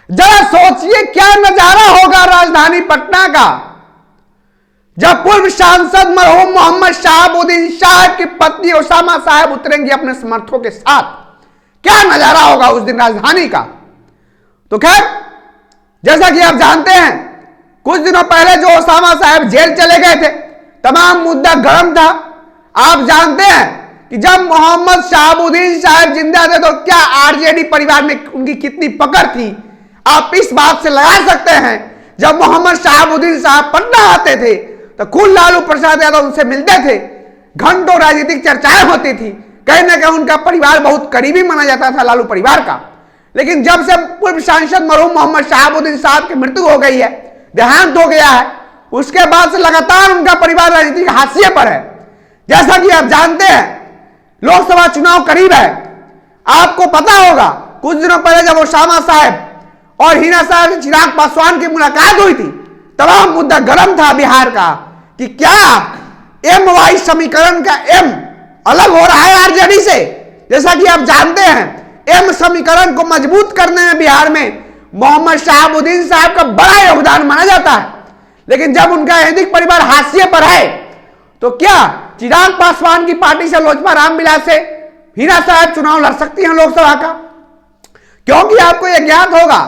जरा सोचिए क्या नजारा होगा राजधानी पटना का जब पूर्व सांसद मरहूम मोहम्मद शहाबुद्दीन साहब की पत्नी उसामा साहब उतरेंगी अपने समर्थकों के साथ। क्या नजारा होगा उस दिन राजधानी का। तो खैर, जैसा कि आप जानते हैं, कुछ दिनों पहले जो उसामा साहब जेल चले गए थे, तमाम मुद्दा गर्म था। आप जानते हैं कि जब मोहम्मद शहाबुद्दीन साहब जिंदा थे तो क्या आरजेडी परिवार में उनकी कितनी पकड़ थी, आप इस बात से लगा सकते हैं। जब मोहम्मद शहाबुद्दीन साहब पटना आते थे तो खुद लालू प्रसाद यादव उनसे मिलते थे, घंटों राजनीतिक चर्चाएं होती थी, कहीं ना कहीं उनका परिवार बहुत करीबी माना जाता था लालू परिवार का। लेकिन जब से पूर्व सांसद मरहूम मोहम्मद शहाबुद्दीन साहब की मृत्यु हो गई है, देहांत हो गया है, उसके बाद से लगातार उनका परिवार राजनीतिक हाशिए पर है। जैसा कि आप जानते हैं, लोकसभा चुनाव करीब है। आपको पता होगा कुछ दिनों पहले जब उसामा साहब और हिना साहब से चिराग पासवान की मुलाकात हुई थी, तमाम मुद्दा गर्म था बिहार का कि क्या एम वाई समीकरण का एम अलग हो रहा है आरजेडी से। जैसा कि आप जानते हैं, एम समीकरण को मजबूत करने में बिहार में मोहम्मद शहाबुद्दीन साहब का बड़ा योगदान माना जाता है। लेकिन जब उनका राजनीतिक परिवार हाशिए पर है तो क्या चिराग पासवान की पार्टी से लोजपा रामविलास से हिना साहब चुनाव लड़ सकती हैं लोकसभा का। क्योंकि आपको यह ज्ञात होगा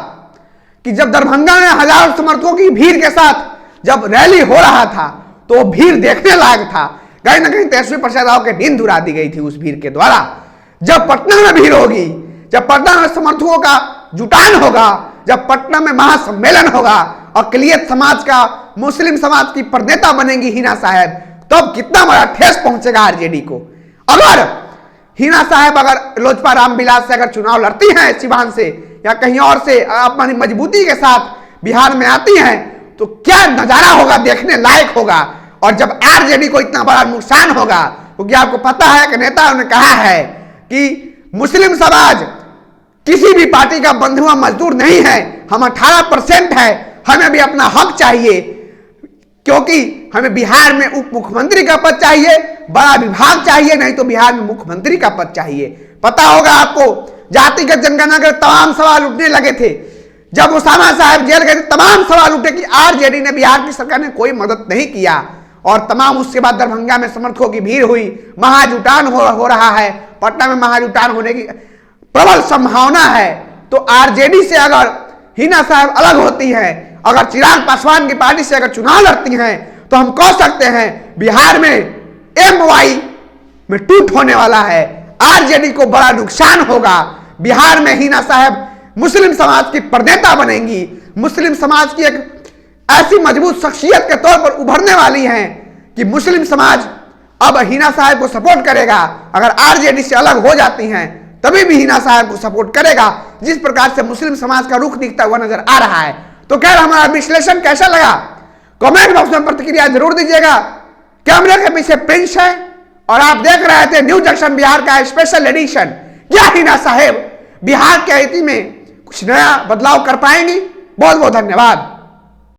कि जब दरभंगा में हजारों समर्थकों की भीड़ के साथ जब रैली हो रहा था तो वो भीड़ देखने लायक था। कहीं ना कहीं तेजस्वी प्रसाद राव के नींद उड़ा दी गई थी उस भीड़ के द्वारा। जब पटना में भीड़ होगी, जब पटना में समर्थकों का जुटान होगा, जब पटना में महासम्मेलन होगा, अकलियत समाज का, मुस्लिम समाज की प्रणेता बनेंगी हिना साहब, तब कितना बड़ा ठेस पहुंचेगा आरजेडी को। अगर हिना साहब अगर लोजपा रामविलास से अगर चुनाव लड़ती हैं सिवान से या कहीं और से अपनी मजबूती के साथ बिहार में आती हैं तो क्या नजारा होगा, देखने लायक होगा। और जब आरजेडी को इतना बड़ा नुकसान होगा, क्योंकि आपको पता है कि नेताओं ने कहा है कि मुस्लिम समाज किसी भी पार्टी का बंधुआ मजदूर नहीं है, हम 18% है, हमें भी अपना हक चाहिए, क्योंकि हमें बिहार में उप मुख्यमंत्री का पद चाहिए, बड़ा विभाग चाहिए, नहीं तो बिहार में मुख्यमंत्री का पद चाहिए। पता होगा आपको, जातिगत जनगणना के तमाम सवाल उठने लगे थे। जब उसामा साहब जेल गए थे, तमाम सवाल उठे कि आरजेडी ने, बिहार की सरकार ने कोई मदद नहीं किया। और तमाम उसके बाद दरभंगा में समर्थकों की भीड़ हुई, महाजुटान हो रहा है, पटना में महाजुटान होने की प्रबल संभावना है। तो आरजेडी से अगर हिना साहब अलग होती है, अगर चिराग पासवान की पार्टी से अगर चुनाव लड़ती हैं, तो हम कह सकते हैं बिहार में एमवाई में टूट होने वाला है। आरजेडी को बड़ा नुकसान होगा। बिहार में हिना साहब मुस्लिम समाज की प्रणेता बनेंगी, मुस्लिम समाज की एक ऐसी मजबूत शख्सियत के तौर पर उभरने वाली हैं कि मुस्लिम समाज अब हिना साहब को सपोर्ट करेगा। अगर आरजेडी से अलग हो जाती हैं तभी भी हिना साहब को सपोर्ट करेगा, जिस प्रकार से मुस्लिम समाज का रुख दिखता हुआ नजर आ रहा है। तो खैर, हमारा विश्लेषण कैसा लगा कमेंट बॉक्स में प्रतिक्रिया जरूर दीजिएगा। कैमरे के पीछे प्रिंस है और आप देख रहे थे न्यूज एक्शन बिहार का स्पेशल एडिशन। क्या हिना साहब बिहार के राजनीति में कुछ नया बदलाव कर पाएंगी? बहुत बहुत धन्यवाद।